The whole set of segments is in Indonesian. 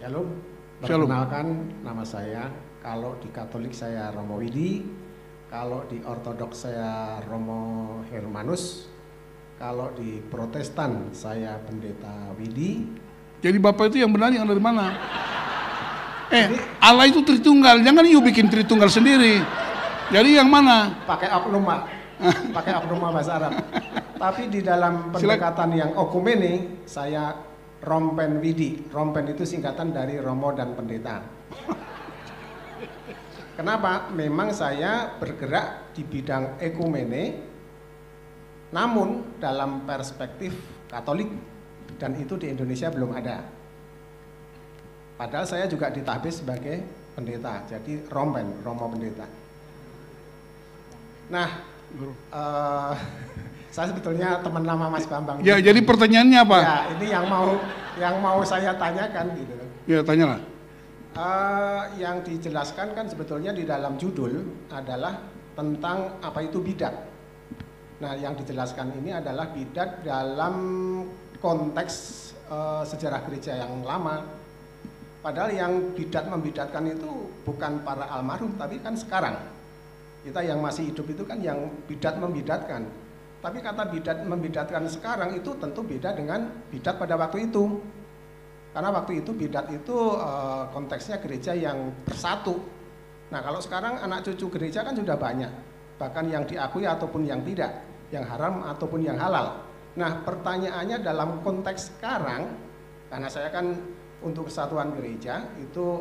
Shalom. Shalom. Perkenalkan, nama saya, kalau di Katolik saya Romo Widi, kalau di Ortodoks saya Romo Hermanus, kalau di Protestan saya Pendeta Widi. Jadi Bapak itu yang benar yang dari mana? Allah itu Tritunggal, jangan you bikin Tritunggal sendiri. Jadi yang mana? Pakai abnoma, pakai abnoma bahasa Arab. Tapi di dalam pendekatan yang okumene, saya Rompen Widi. Rompen itu singkatan dari Romo dan Pendeta. Kenapa? Memang saya bergerak di bidang ekumene, namun dalam perspektif Katolik, dan itu di Indonesia belum ada. Padahal saya juga ditahbis sebagai pendeta, jadi Rompen, Romo Pendeta. Nah, saya sebetulnya teman lama Mas Bambang. Ya, jadi pertanyaannya apa? Ya, ini yang mau saya tanyakan gitu. Ya, tanyalah. Yang dijelaskan kan sebetulnya di dalam judul adalah tentang apa itu bidat. Nah, yang dijelaskan ini adalah bidat dalam konteks sejarah gereja yang lama. Padahal yang bidat membidatkan itu bukan para almarhum, tapi kan sekarang. Kita yang masih hidup itu kan yang bidat membidatkan. Tapi kata bidat membidatkan sekarang itu tentu beda dengan bidat pada waktu itu. Karena waktu itu bidat itu konteksnya gereja yang bersatu. Nah, kalau sekarang anak cucu gereja kan sudah banyak. Bahkan yang diakui ataupun yang tidak, yang haram ataupun yang halal. Nah, pertanyaannya dalam konteks sekarang, karena saya kan untuk kesatuan gereja itu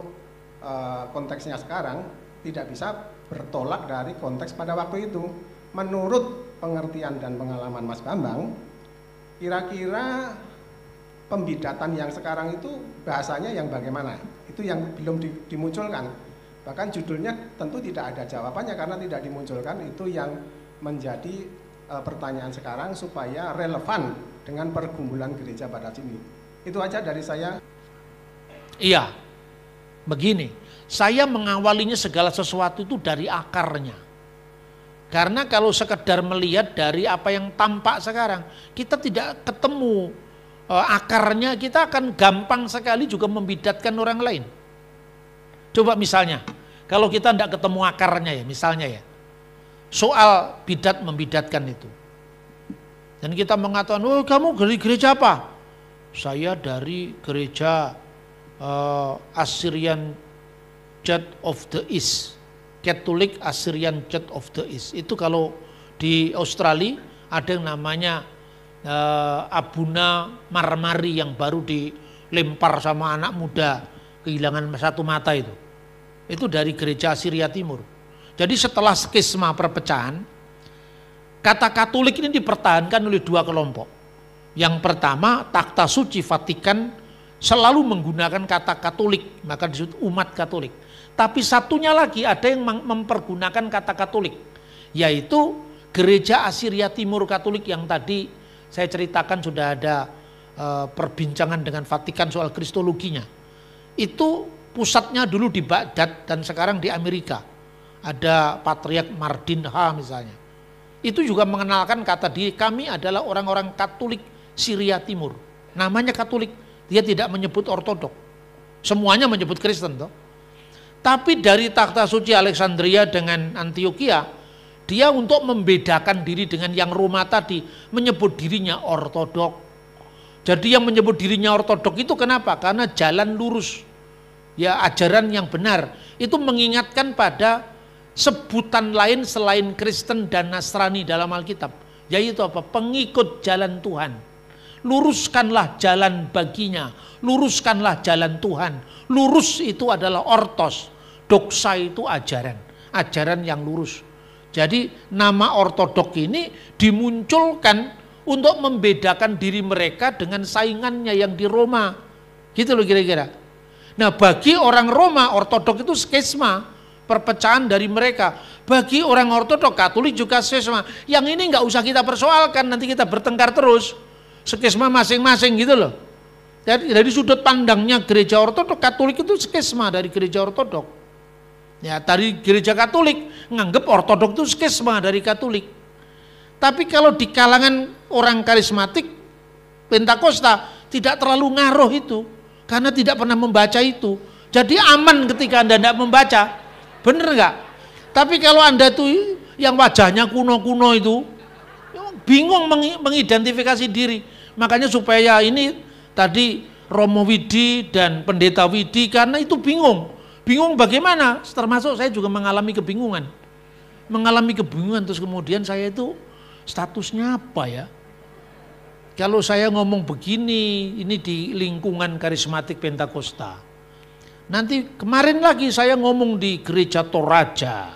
konteksnya sekarang tidak bisa bertolak dari konteks pada waktu itu. Menurut pengertian dan pengalaman Mas Bambang, kira-kira pembidatan yang sekarang itu bahasanya yang bagaimana? Itu yang belum dimunculkan. Bahkan judulnya tentu tidak ada jawabannya karena tidak dimunculkan. Itu yang menjadi pertanyaan sekarang supaya relevan dengan pergumulan gereja pada sini. Itu aja dari saya. Iya, begini, saya mengawalinya segala sesuatu itu dari akarnya. Karena kalau sekedar melihat dari apa yang tampak sekarang, kita tidak ketemu akarnya, kita akan gampang sekali juga membidatkan orang lain. Coba misalnya, kalau kita tidak ketemu akarnya ya, misalnya ya, soal bidat membidatkan itu. Dan kita mengatakan, oh kamu dari gereja apa? Saya dari gereja Assyrian Church of the East. Catholic Assyrian Church of the East. Itu kalau di Australia ada yang namanya Abuna Marmari yang baru dilempar sama anak muda kehilangan satu mata itu. Itu dari gereja Assyria Timur. Jadi setelah skisma perpecahan, kata Katolik ini dipertahankan oleh dua kelompok. Yang pertama, Takhta Suci Vatikan selalu menggunakan kata Katolik, maka disebut umat Katolik. Tapi satunya lagi ada yang mempergunakan kata Katolik, yaitu gereja Assyria Timur Katolik yang tadi saya ceritakan sudah ada perbincangan dengan Vatikan soal kristologinya. Itu pusatnya dulu di Baghdad dan sekarang di Amerika. Ada Patriark Mardin H misalnya. Itu juga mengenalkan kata diri kami adalah orang-orang Katolik Syria Timur. Namanya Katolik, dia tidak menyebut Ortodok. Semuanya menyebut Kristen toh. Tapi dari Takhta Suci Alexandria dengan Antioquia, dia untuk membedakan diri dengan yang Roma tadi, menyebut dirinya Ortodok. Jadi yang menyebut dirinya Ortodok itu kenapa? Karena jalan lurus, ya ajaran yang benar. Itu mengingatkan pada sebutan lain selain Kristen dan Nasrani dalam Alkitab, yaitu apa? Pengikut jalan Tuhan. Luruskanlah jalan baginya, luruskanlah jalan Tuhan. Lurus itu adalah ortos, doksa itu ajaran, ajaran yang lurus. Jadi nama ortodok ini dimunculkan untuk membedakan diri mereka dengan saingannya yang di Roma. Gitu loh kira-kira. Nah bagi orang Roma, ortodok itu skisma, perpecahan dari mereka. Bagi orang ortodok, Katolik juga skisma. Yang ini nggak usah kita persoalkan, nanti kita bertengkar terus. Skisma masing-masing gitu loh. Jadi dari sudut pandangnya gereja ortodok, Katolik itu skisma dari gereja ortodok. Ya, dari gereja Katolik nganggep ortodok itu skisma dari Katolik. Tapi kalau di kalangan orang karismatik Pentakosta tidak terlalu ngaruh itu. karena tidak pernah membaca itu. Jadi aman ketika Anda tidak membaca, bener nggak? Tapi kalau Anda tuh yang wajahnya kuno-kuno itu, bingung mengidentifikasi diri. Makanya supaya ini tadi Romo Widi dan Pendeta Widi, karena itu bingung bagaimana, termasuk saya juga mengalami kebingungan, terus kemudian saya itu statusnya apa ya? Kalau saya ngomong begini, ini di lingkungan karismatik Pentakosta. Nanti kemarin lagi saya ngomong di gereja Toraja,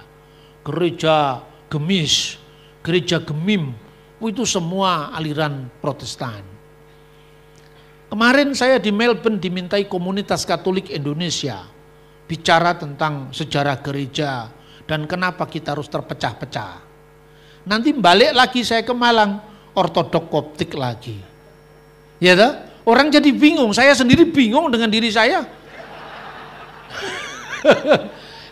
gereja Gemis, gereja Gemim, itu semua aliran Protestan. Kemarin saya di Melbourne dimintai Komunitas Katolik Indonesia bicara tentang sejarah gereja dan kenapa kita harus terpecah-pecah. Nanti balik lagi saya ke Malang, Ortodok Koptik lagi. Ya toh? Orang jadi bingung, saya sendiri bingung dengan diri saya.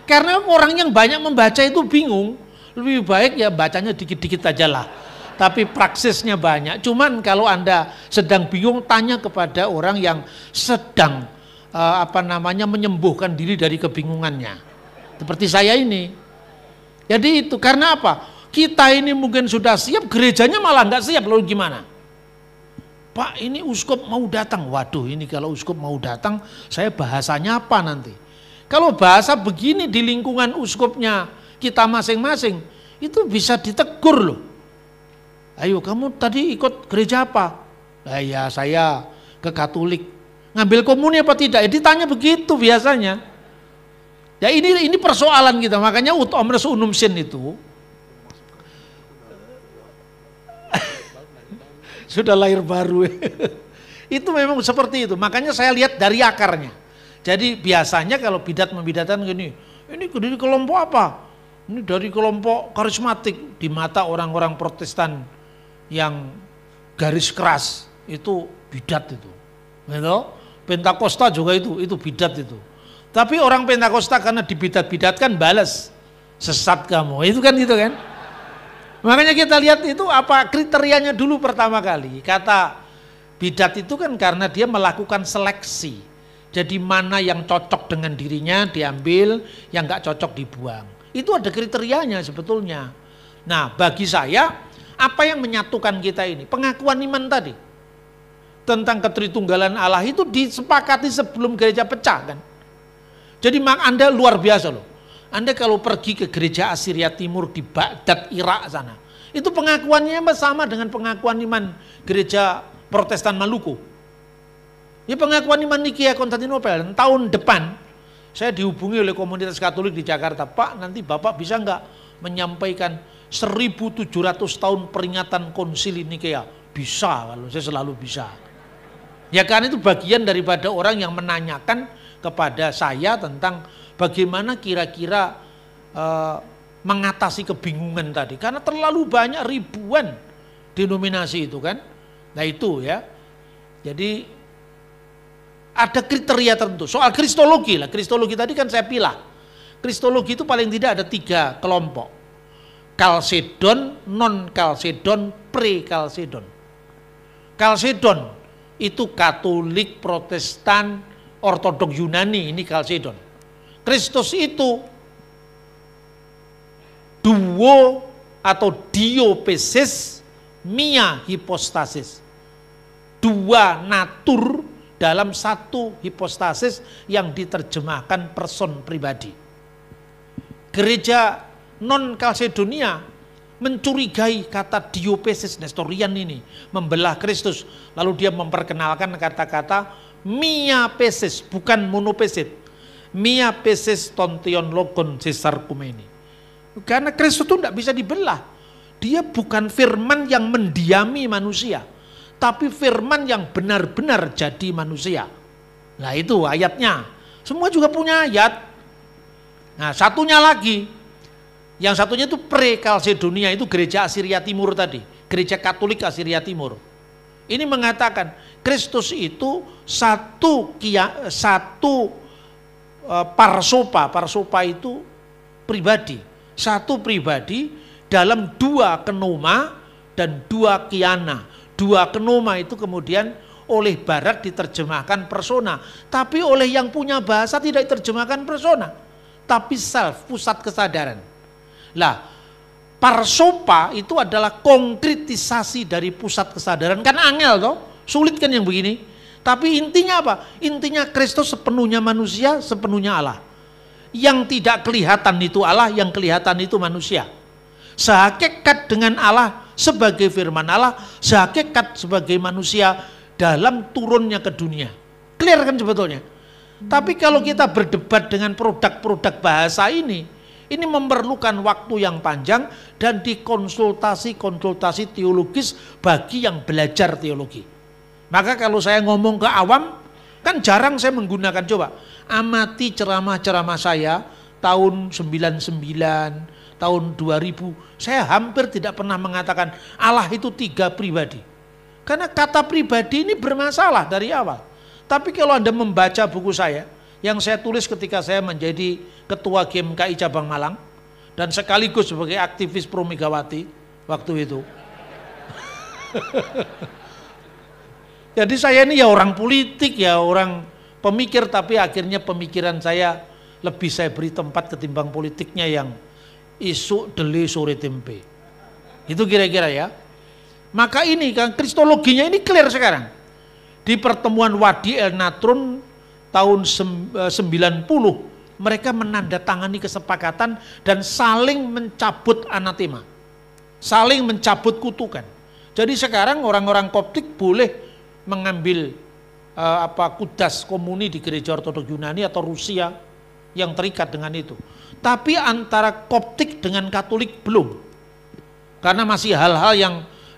Karena orang yang banyak membaca itu bingung, lebih baik ya bacanya dikit-dikit aja lah. Tapi praksisnya banyak. Cuman kalau Anda sedang bingung, tanya kepada orang yang sedang menyembuhkan diri dari kebingungannya. Seperti saya ini. Jadi itu karena apa? Kita ini mungkin sudah siap, gerejanya malah nggak siap, lalu gimana? Pak, ini uskup mau datang. Waduh, ini kalau uskup mau datang, saya bahasanya apa nanti? Kalau bahasa begini di lingkungan uskupnya kita masing-masing, itu bisa ditegur loh. Ayo, kamu tadi ikut gereja apa? Ya, saya ke Katolik. Ngambil komuni apa tidak? Ya, ditanya begitu biasanya. Ya ini persoalan kita. Makanya ut omnes unum sin itu sudah lahir baru. Itu memang seperti itu. Makanya saya lihat dari akarnya. Jadi biasanya kalau bidat membidatan gini, ini dari kelompok apa? Ini dari kelompok karismatik. Di mata orang-orang Protestan yang garis keras itu bidat itu. Gitu? Pentakosta juga itu bidat itu. Tapi orang Pentakosta karena dibidat-bidatkan balas, sesat kamu. Itu kan gitu kan? Makanya kita lihat itu apa kriterianya dulu pertama kali. Kata bidat itu kan karena dia melakukan seleksi. Jadi mana yang cocok dengan dirinya diambil, yang nggak cocok dibuang. Itu ada kriterianya sebetulnya. Nah, bagi saya apa yang menyatukan kita ini? Pengakuan iman tadi. Tentang ketritunggalan Allah itu disepakati sebelum gereja pecah kan. Jadi Anda luar biasa loh. Anda kalau pergi ke gereja Assyria Timur di Baghdad, Irak sana, itu pengakuannya sama dengan pengakuan iman gereja Protestan Maluku. Ya pengakuan iman Nikia Konstantinopel. Tahun depan saya dihubungi oleh komunitas Katolik di Jakarta. Pak, nanti Bapak bisa nggak menyampaikan 1700 tahun peringatan konsili Nikea? Bisa, kalau saya selalu bisa. Ya karena itu bagian daripada orang yang menanyakan kepada saya tentang bagaimana kira-kira mengatasi kebingungan tadi. Karena terlalu banyak ribuan denominasi itu kan. Nah itu ya. Jadi ada kriteria tertentu. Soal kristologi lah. Kristologi tadi kan saya pilah. Kristologi itu paling tidak ada 3 kelompok. Kalsedon, non-kalsedon, pre-kalsedon. Kalsedon itu Katolik, Protestan, Ortodok Yunani, ini Kalsedon. Kristus itu duo atau diopesis, mia hipostasis. 2 natur dalam 1 hipostasis yang diterjemahkan person pribadi. Gereja non-Kalsedonia mencurigai kata diopesis Nestorian ini, membelah Kristus. Lalu dia memperkenalkan kata-kata miapesis, bukan monopesit. Miapesis tontion logon sesarkumeni. Karena Kristus itu tidak bisa dibelah. Dia bukan firman yang mendiami manusia, tapi firman yang benar-benar jadi manusia. Nah itu ayatnya. Semua juga punya ayat. Nah satunya lagi, yang satunya itu pre-Kalsedonia, itu gereja Assyria Timur tadi, gereja Katolik Assyria Timur. Ini mengatakan Kristus itu satu parsopa itu pribadi, satu pribadi dalam 2 kenoma dan 2 kiana. 2 kenoma itu kemudian oleh Barat diterjemahkan persona, tapi oleh yang punya bahasa tidak diterjemahkan persona, tapi self, pusat kesadaran. Lah, parsopa itu adalah konkretisasi dari pusat kesadaran. Kan angel toh, sulit kan yang begini. Tapi intinya apa? Intinya Kristus sepenuhnya manusia, sepenuhnya Allah. Yang tidak kelihatan itu Allah, yang kelihatan itu manusia. Sehakikat dengan Allah sebagai firman Allah, sehakikat sebagai manusia dalam turunnya ke dunia. Clear kan sebetulnya. Tapi kalau kita berdebat dengan produk-produk bahasa ini memerlukan waktu yang panjang dan dikonsultasi-konsultasi teologis bagi yang belajar teologi. Maka kalau saya ngomong ke awam, kan jarang saya menggunakan, coba amati ceramah-ceramah saya tahun 99, tahun 2000, saya hampir tidak pernah mengatakan Allah itu 3 pribadi. Karena kata pribadi ini bermasalah dari awal. Tapi kalau Anda membaca buku saya, yang saya tulis ketika saya menjadi ketua GMKI Cabang Malang, dan sekaligus sebagai aktivis pro Megawati waktu itu. Jadi saya ini ya orang politik, ya orang pemikir, tapi akhirnya pemikiran saya lebih saya beri tempat ketimbang politiknya yang isu dele sore tempe. Itu kira-kira ya. Maka ini kan kristologinya ini clear sekarang. Di pertemuan Wadi El Natron tahun 90, mereka menandatangani kesepakatan dan saling mencabut anatema. Saling mencabut kutukan. Jadi sekarang orang-orang Koptik boleh mengambil kudas komuni di gereja Ortodok Yunani atau Rusia yang terikat dengan itu. Tapi antara Koptik dengan Katolik belum. Karena masih hal-hal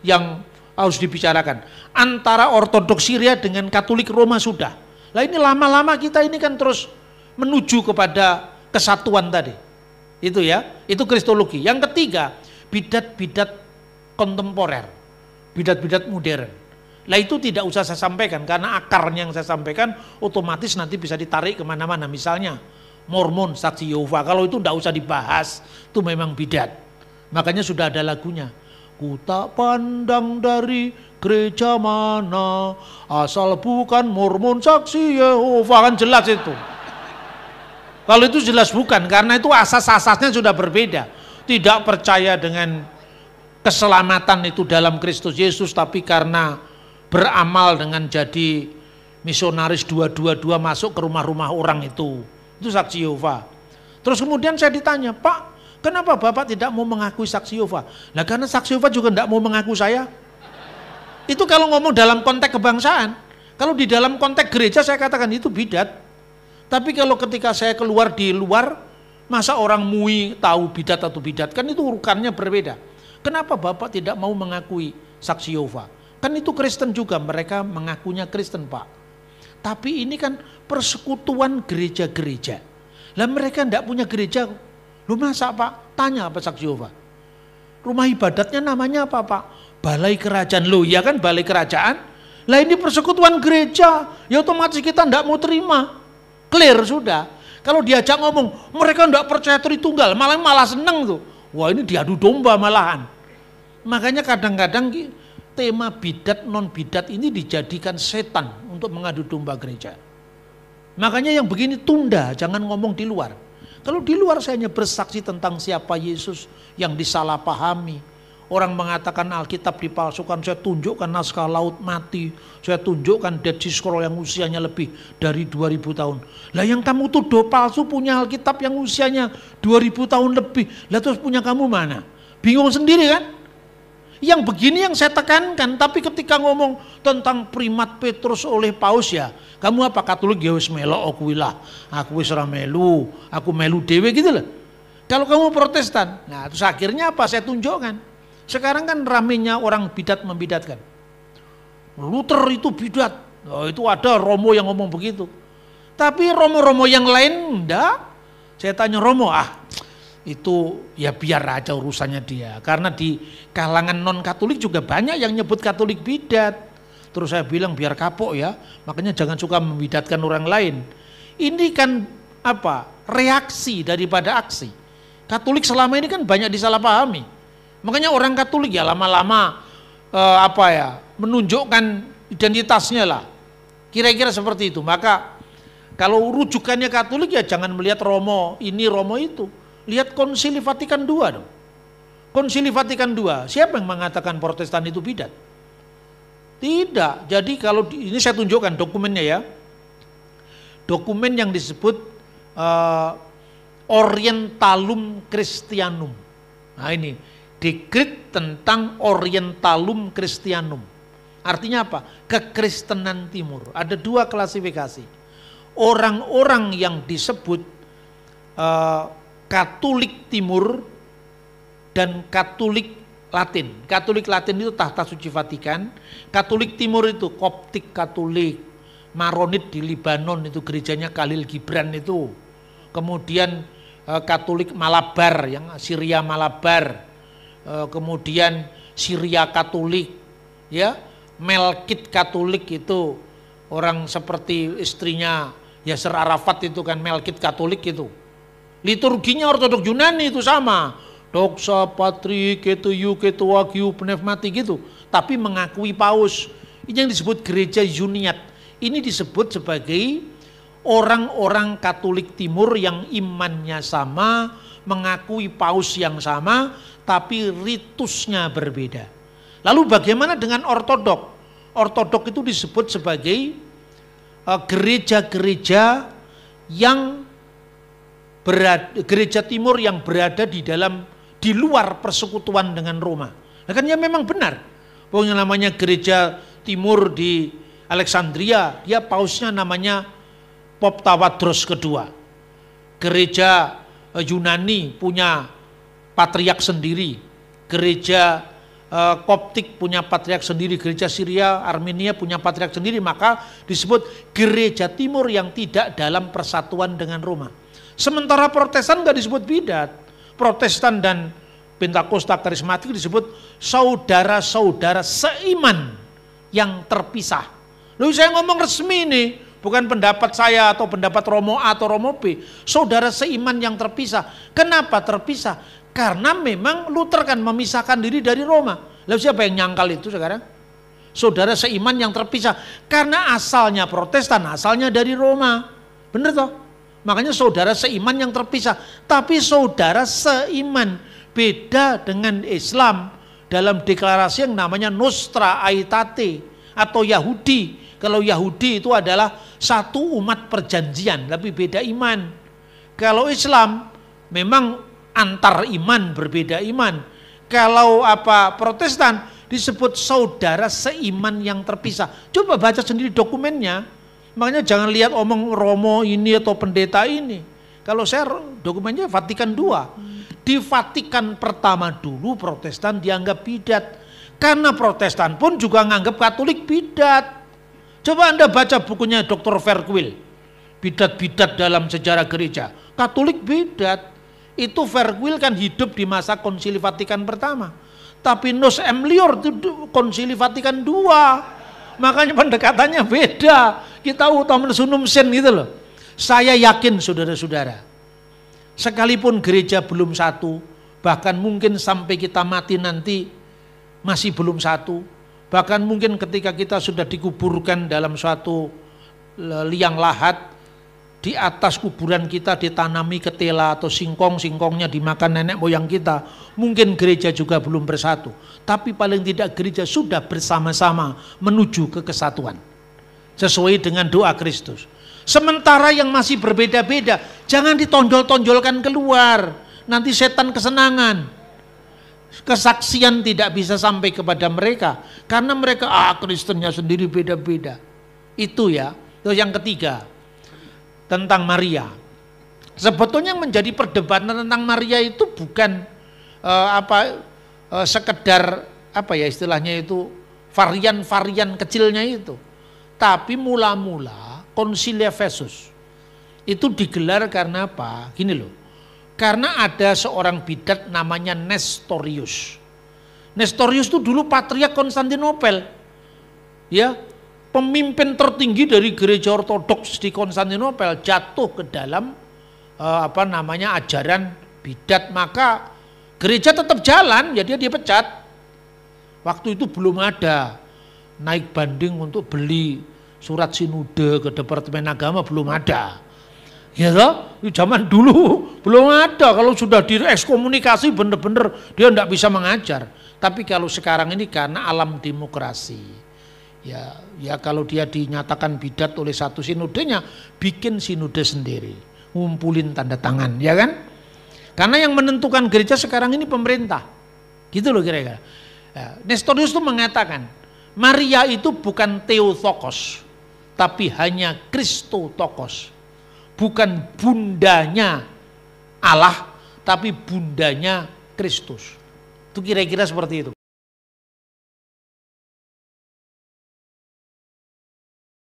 yang harus dibicarakan. Antara Ortodoks Syria dengan Katolik Roma sudah. Lah ini lama-lama kita ini kan terus menuju kepada kesatuan tadi. Itu ya, itu kristologi. Yang ketiga, bidat-bidat kontemporer. Bidat-bidat modern. Lah itu tidak usah saya sampaikan, karena akarnya yang saya sampaikan otomatis nanti bisa ditarik kemana-mana. Misalnya Mormon, Saksi Yehova, kalau itu tidak usah dibahas, itu memang bidat. Makanya sudah ada lagunya. Ku tak pandang dari gereja mana, asal bukan Mormon, Saksi Yehova, kan jelas itu. Kalau itu jelas bukan, karena itu asas-asasnya sudah berbeda. Tidak percaya dengan keselamatan itu dalam Kristus Yesus, tapi karena beramal dengan jadi misionaris 222 masuk ke rumah-rumah orang itu Saksi Yehova. Terus kemudian saya ditanya, Pak, kenapa Bapak tidak mau mengakui Saksi Yehova? Nah karena Saksi Yehova juga tidak mau mengaku saya. Itu kalau ngomong dalam konteks kebangsaan. Kalau di dalam konteks gereja saya katakan itu bidat. Tapi kalau ketika saya keluar di luar, masa orang MUI tahu bidat atau bidat? Kan itu urutannya berbeda. Kenapa Bapak tidak mau mengakui Saksi Yehova? Kan itu Kristen juga, mereka mengakunya Kristen, Pak. Tapi ini kan persekutuan gereja-gereja. Lah mereka tidak punya gereja. Lu masa Pak? Tanya apa Saksi Yehova? Rumah ibadatnya namanya apa Pak? Balai Kerajaan. Loh ya kan Balai Kerajaan. Lah ini persekutuan gereja. Ya otomatis kita tidak mau terima. Clear sudah. Kalau diajak ngomong, mereka tidak percaya Tritunggal. Malah seneng tuh. Wah ini diadu domba malahan. Makanya kadang-kadang tema bidat non bidat ini dijadikan setan untuk mengadu domba gereja. Makanya yang begini tunda, jangan ngomong di luar. Kalau di luar saya hanya bersaksi tentang siapa Yesus yang disalahpahami. Orang mengatakan Alkitab dipalsukan, saya tunjukkan naskah laut mati, saya tunjukkan Dead Sea Scroll yang usianya lebih dari 2000 tahun. Lah yang kamu tuduh palsu punya Alkitab yang usianya 2000 tahun lebih. Lah terus punya kamu mana? Bingung sendiri kan? Yang begini yang saya tekankan, tapi ketika ngomong tentang primat Petrus oleh Paus ya, kamu apa Katolik ya wis melok aku wis ora melu, aku melu dhewe gitu loh. Kalau kamu Protestan, nah terus akhirnya apa saya tunjukkan. Sekarang kan ramenya orang bidat membidatkan. Luther itu bidat, oh, itu ada Romo yang ngomong begitu. Tapi Romo-Romo yang lain enggak. Saya tanya Romo, itu ya biar aja urusannya dia. Karena di kalangan non-Katolik juga banyak yang nyebut Katolik bidat. Terus saya bilang biar kapok ya, makanya jangan suka membidatkan orang lain. Ini kan reaksi daripada aksi. Katolik selama ini kan banyak disalahpahami. Makanya orang Katolik ya lama-lama menunjukkan identitasnya lah. Kira-kira seperti itu. Maka kalau rujukannya Katolik ya jangan melihat Romo ini, Romo itu. Lihat Konsili Vatikan II dong. Konsili Vatikan II, siapa yang mengatakan Protestan itu bidat? Tidak. Jadi kalau ini saya tunjukkan dokumennya ya. Dokumen yang disebut Orientalum Christianum. Nah ini, dekret tentang Orientalum Christianum. Artinya apa? Kekristenan Timur. Ada dua klasifikasi. Orang-orang yang disebut Katolik Timur dan Katolik Latin. Katolik Latin itu tahta suci Vatikan. Katolik Timur itu Koptik Katolik, Maronit di Libanon itu gerejanya Khalil Gibran itu. Kemudian Katolik Malabar yang Syria Malabar. Kemudian Syria Katolik, ya. Melkit Katolik itu orang seperti istrinya Yasser Arafat itu kan Melkit Katolik itu. Liturginya Ortodok Yunani itu sama. Doxa, Patri, Ketuyu, Ketuagiu, Pneumati gitu. Tapi mengakui paus. Ini yang disebut gereja Yuniat. Ini disebut sebagai orang-orang Katolik Timur yang imannya sama, mengakui paus yang sama, tapi ritusnya berbeda. Lalu bagaimana dengan ortodok? Ortodok itu disebut sebagai gereja-gereja yang gereja timur yang berada di luar persekutuan dengan Roma. Nah kan ya memang benar. Bahwa yang namanya gereja timur di Alexandria, dia pausnya namanya Pop Tawadros kedua. Gereja Yunani punya patriark sendiri. Gereja Koptik punya patriark sendiri, gereja Syria, Armenia punya patriark sendiri, maka disebut gereja timur yang tidak dalam persatuan dengan Roma. Sementara Protestan nggak disebut bidat. Protestan dan Pentakosta Karismatik disebut saudara-saudara seiman yang terpisah. Lalu saya ngomong resmi nih, bukan pendapat saya atau pendapat Romo A atau Romo B. Saudara seiman yang terpisah. Kenapa terpisah? Karena memang Luther kan memisahkan diri dari Roma. Lalu siapa yang nyangkal itu sekarang? Saudara seiman yang terpisah. Karena asalnya Protestan, asalnya dari Roma. Benar toh? Makanya saudara seiman yang terpisah. Tapi saudara seiman, beda dengan Islam dalam deklarasi yang namanya Nostra Aetate atau Yahudi. Kalau Yahudi itu adalah satu umat perjanjian, tapi beda iman. Kalau Islam memang antar iman, berbeda iman. Kalau Protestan disebut saudara seiman yang terpisah. Coba baca sendiri dokumennya. Makanya jangan lihat omong Romo ini atau pendeta ini. Kalau saya dokumennya Vatikan II. Di Vatikan pertama dulu Protestan dianggap bidat. Karena Protestan pun juga nganggap Katolik bidat. Coba Anda baca bukunya Dr. Verquil. Bidat-bidat dalam sejarah gereja. Katolik bidat. Itu Verquil kan hidup di masa Konsili Vatikan pertama. Tapi Nos Emlior itu Konsili Vatikan II. Makanya pendekatannya beda. Kita utama sunum sen gitu loh. Saya yakin saudara-saudara, sekalipun gereja belum satu, bahkan mungkin sampai kita mati nanti masih belum satu, bahkan mungkin ketika kita sudah dikuburkan dalam suatu liang lahat, di atas kuburan kita ditanami ketela atau singkong, singkongnya dimakan nenek moyang kita. Mungkin gereja juga belum bersatu. Tapi paling tidak gereja sudah bersama-sama menuju ke kesatuan. Sesuai dengan doa Kristus. Sementara yang masih berbeda-beda, jangan ditonjol-tonjolkan keluar. Nanti setan kesenangan. Kesaksian tidak bisa sampai kepada mereka. Karena mereka, Kristennya sendiri beda-beda. Itu ya. Terus yang ketiga, tentang Maria. Sebetulnya yang menjadi perdebatan tentang Maria itu bukan sekedar istilahnya itu varian-varian kecilnya itu. Tapi mula-mula Konsili Efesus itu digelar karena apa? Gini loh. Karena ada seorang bidat namanya Nestorius. Nestorius itu dulu patriark Konstantinopel. Ya, pemimpin tertinggi dari gereja ortodoks di Konstantinopel jatuh ke dalam ajaran bidat, maka gereja tetap jalan, ya dia dipecat. Waktu itu belum ada naik banding untuk beli surat sinode ke Departemen Agama belum ada. Ya toh, zaman dulu belum ada. Kalau sudah diekskomunikasi bener-bener dia tidak bisa mengajar. Tapi kalau sekarang ini karena alam demokrasi, ya kalau dia dinyatakan bidat oleh satu sinodenya, bikin sinode sendiri, ngumpulin tanda tangan, ya kan? Karena yang menentukan gereja sekarang ini pemerintah, gitu loh kira-kira. Ya, Nestorius itu mengatakan Maria itu bukan Theotokos, tapi hanya Christotokos. Bukan bundanya Allah, tapi bundanya Kristus. Itu kira-kira seperti itu.